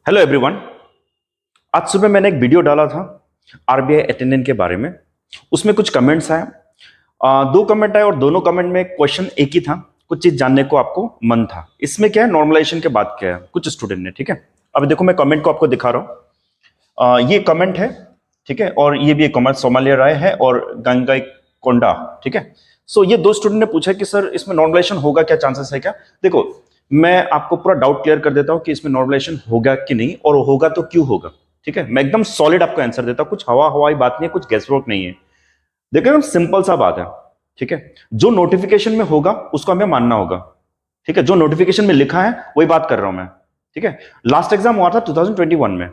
Hello everyone. आज सुबह मैंने एक वीडियो डाला था आरबीआई अटेंडेंट के बारे में। उसमें कुछ कमेंट्स आए। दो कमेंट आए और दोनों कमेंट में क्वेश्चन एक ही था। कुछ चीज जानने को आपको मन था। इसमें क्या है, नॉर्मलाइजेशन के बात किया है कुछ स्टूडेंट ने। ठीक है, अभी देखो मैं कमेंट को आपको दिखा रहा हूँ। ये कमेंट है, ठीक है, और ये भी एक कमेंट सोमालिया राय है और गंगाई कोंडा। ठीक है, सो ये दो स्टूडेंट ने पूछा कि सर इसमें नॉर्मलाइजेशन होगा क्या, चांसेस है क्या। देखो मैं आपको पूरा डाउट क्लियर कर देता हूं कि इसमें नॉर्मलाइजेशन होगा कि नहीं, और होगा तो क्यों होगा। ठीक है, मैं एकदम सॉलिड आपको आंसर देता हूं, कुछ हवा हवाई बात नहीं है, कुछ गेसवर्क नहीं है। देखो एकदम सिंपल सा बात है। ठीक है, जो नोटिफिकेशन में होगा उसको हमें मानना होगा। ठीक है, जो नोटिफिकेशन में लिखा है वही बात कर रहा हूं मैं। ठीक है, लास्ट एग्जाम हुआ था 2021 में।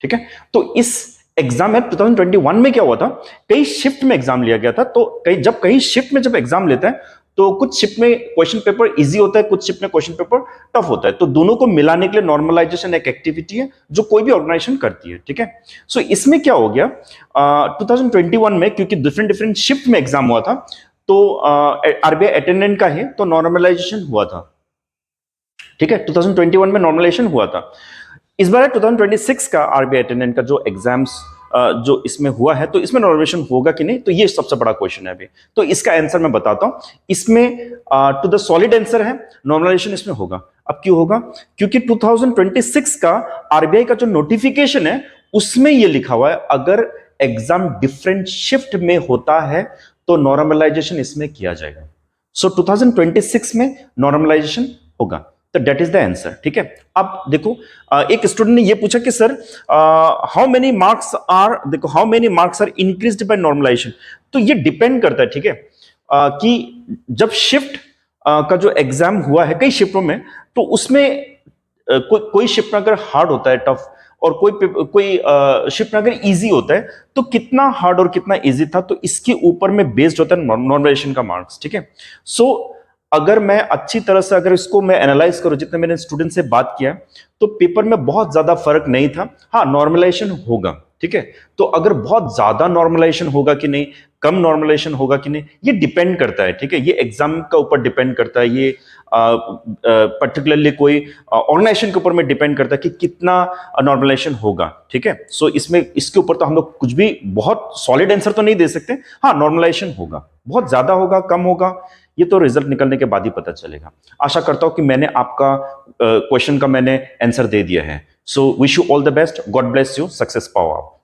ठीक है, तो इस एग्जाम में 2021 में क्या हुआ था, कई शिफ्ट में एग्जाम लिया गया था। तो कई शिफ्ट में जब एग्जाम लेते हैं तो कुछ शिफ्ट में क्वेश्चन पेपर इजी होता है, कुछ शिफ्ट में क्वेश्चन पेपर टफ होता है। तो दोनों को मिलाने के लिए नॉर्मलाइजेशन एक एक्टिविटी है जो कोई भी ऑर्गेनाइजेशन करती है। ठीक है, सो इसमें क्या हो गया, 2021 में क्योंकि डिफरेंट डिफरेंट शिफ्ट में एग्जाम हुआ था, तो आरबीआई अटेंडेंट का है तो नॉर्मलाइजेशन हुआ था। ठीक है, 2021 में नॉर्मलाइजेशन हुआ था। इस बार 2026 का आरबीआई अटेंडेंट का जो एग्जाम्स जो इसमें हुआ है, तो इसमें नॉर्मलाइजेशन होगा कि नहीं, तो ये सबसे बड़ा क्वेश्चन है अभी। तो इसका आंसर मैं बताता हूं। इसमें टू द सॉलिड आंसर है, नॉर्मलाइजेशन इसमें होगा। अब क्यों होगा, क्योंकि 2026 का आरबीआई का जो नोटिफिकेशन है उसमें ये लिखा हुआ है अगर एग्जाम डिफरेंट शिफ्ट में होता है तो नॉर्मलाइजेशन इसमें किया जाएगा। सो 2026 में नॉर्मलाइजेशन होगा, तो डेट इज द आंसर। ठीक है, अब देखो एक स्टूडेंट ने ये पूछा कि sir how many marks are, देखो how many marks are increased by normalisation. तो ये डिपेंड करता है, ठीक है, कि जब शिफ्ट का जो एग्जाम हुआ है कई शिफ्टों में, तो उसमें कोई शिफ्ट में अगर हार्ड होता है, टफ, और कोई शिफ्ट में अगर इजी होता है, तो कितना हार्ड और कितना इजी था, तो इसके ऊपर में बेस्ड होता है नॉर्मलाइजेशन का मार्क्स। ठीक है, सो अगर मैं अच्छी तरह से अगर इसको मैं एनालाइज करूं, जितने मैंने स्टूडेंट से बात किया, तो पेपर में बहुत ज्यादा फर्क नहीं था। हाँ, नॉर्मलाइजेशन होगा। ठीक है, तो अगर बहुत ज्यादा नॉर्मलाइजेशन होगा कि नहीं, कम नॉर्मलाइजेशन होगा कि नहीं, ये डिपेंड करता है। ठीक है, ये एग्जाम का ऊपर डिपेंड करता है, ये पर्टिकुलरली कोई ऑर्गेनाइजेशन के ऊपर में डिपेंड करता है कि कितना नॉर्मलाइजेशन होगा। ठीक है, सो इसमें इसके ऊपर तो हम लोग कुछ भी बहुत सॉलिड आंसर तो नहीं दे सकते। हाँ, नॉर्मलाइजेशन होगा, बहुत ज्यादा होगा कम होगा ये तो रिजल्ट निकलने के बाद ही पता चलेगा। आशा करता हूं कि मैंने आपका क्वेश्चन का मैंने आंसर दे दिया है। So wish you all the best, God bless you, success पाओ आप।